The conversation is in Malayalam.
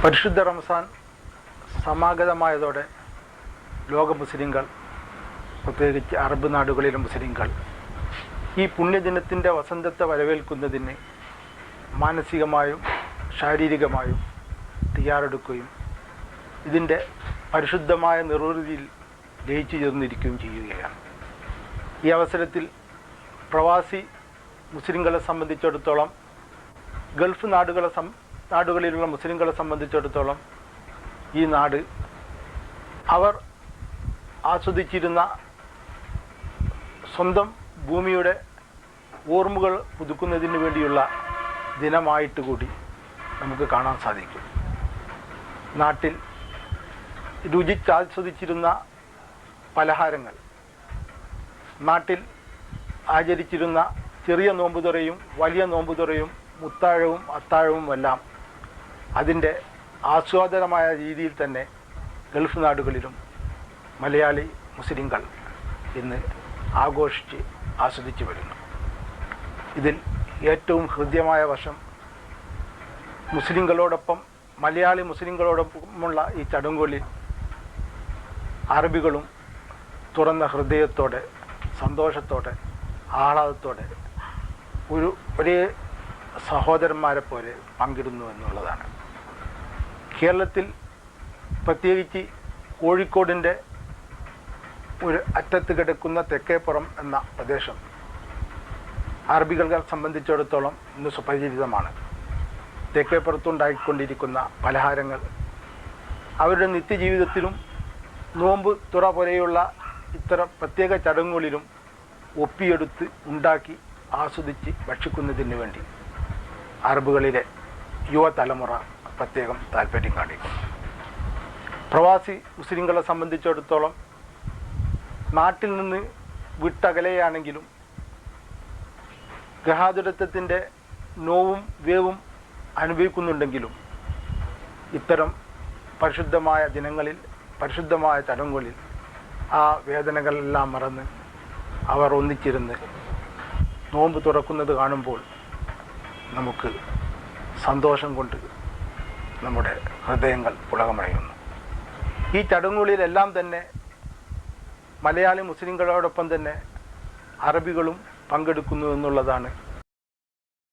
പരിശുദ്ധ റംസാൻ സമാഗതമായതോടെ ലോക മുസ്ലിങ്ങൾ, പ്രത്യേകിച്ച് അറബ് നാടുകളിലെ മുസ്ലിങ്ങൾ ഈ പുണ്യദിനത്തിൻ്റെ വസന്തത്തെ വരവേൽക്കുന്നതിന് മാനസികമായും ശാരീരികമായും തയ്യാറെടുക്കുകയും ഇതിൻ്റെ പരിശുദ്ധമായ നിർവൃതിയിൽ ലയിച്ചു ചേർന്നിരിക്കുകയും ചെയ്യുകയാണ്. ഈ അവസരത്തിൽ പ്രവാസി മുസ്ലിങ്ങളെ സംബന്ധിച്ചിടത്തോളം, ഗൾഫ് നാടുകളിലുള്ള മുസ്ലിങ്ങളെ സംബന്ധിച്ചിടത്തോളം ഈ നാട് അവർ ആസ്വദിച്ചിരുന്ന സ്വന്തം ഭൂമിയുടെ ഓർമ്മകൾ പുതുക്കുന്നതിന് വേണ്ടിയുള്ള ദിനമായിട്ട് കൂടി നമുക്ക് കാണാൻ സാധിക്കും. നാട്ടിൽ രുചിച്ചാസ്വദിച്ചിരുന്ന പലഹാരങ്ങൾ, നാട്ടിൽ ആചരിച്ചിരുന്ന ചെറിയ നോമ്പുതുറയും വലിയ നോമ്പുതുറയും മുത്താഴവും അത്താഴവും എല്ലാം അതിൻ്റെ ആസ്വാദനമായ രീതിയിൽ തന്നെ ഗൾഫ് നാടുകളിലും മലയാളി മുസ്ലിങ്ങൾ ഇന്ന് ആസ്വദിച്ചു വരുന്നു. ഇതിൽ ഏറ്റവും ഹൃദ്യമായ വശം മുസ്ലിങ്ങളോടൊപ്പം മലയാളി മുസ്ലിങ്ങളോടൊപ്പമുള്ള ഈ ചടങ്ങുകളിൽ അറബികളും തുറന്ന ഹൃദയത്തോടെ, സന്തോഷത്തോടെ, ആഹ്ലാദത്തോടെ ഒരേ സഹോദരന്മാരെ പോലെ പങ്കിടുന്നു എന്നുള്ളതാണ്. കേരളത്തിൽ പ്രത്യേകിച്ച് കോഴിക്കോടിൻ്റെ ഒരു അറ്റത്ത് കിടക്കുന്ന തെക്കേപ്പുറം എന്ന പ്രദേശം അറബികളെ സംബന്ധിച്ചിടത്തോളം ഇന്ന് സുപരിചിതമാണ്. തെക്കേപ്പുറത്തുണ്ടായിക്കൊണ്ടിരിക്കുന്ന പലഹാരങ്ങൾ അവരുടെ നിത്യജീവിതത്തിലും നോമ്പ് തുറ പോലെയുള്ള ഇത്തരം പ്രത്യേക ചടങ്ങുകളിലും ഒപ്പിയെടുത്ത് ഉണ്ടാക്കി ആസ്വദിച്ച് ഭക്ഷിക്കുന്നതിന് വേണ്ടി അറബുകളിലെ യുവതലമുറ പ്രത്യേകം താല്പര്യം കാണിക്കുന്നു. പ്രവാസി മുസ്ലിങ്ങളെ സംബന്ധിച്ചിടത്തോളം നാട്ടിൽ നിന്ന് വിട്ടകലെയാണെങ്കിലും ഗൃഹാതുരത്വത്തിൻ്റെ നോവും വേവും അനുഭവിക്കുന്നുണ്ടെങ്കിലും ഇത്തരം പരിശുദ്ധമായ ദിനങ്ങളിൽ, പരിശുദ്ധമായ ചടങ്ങുകളിൽ ആ വേദനകളെല്ലാം മറന്ന് അവർ ഒന്നിച്ചിരുന്ന് നോമ്പ് തുറക്കുന്നത് കാണുമ്പോൾ നമുക്ക് സന്തോഷം കൊണ്ട് നമ്മുടെ ഹൃദയങ്ങൾ പുളകമറിയുന്നു. ഈ ചടങ്ങുകളിലെല്ലാം തന്നെ മലയാളി മുസ്ലിങ്ങളോടൊപ്പം തന്നെ അറബികളും പങ്കെടുക്കുന്നു എന്നുള്ളതാണ്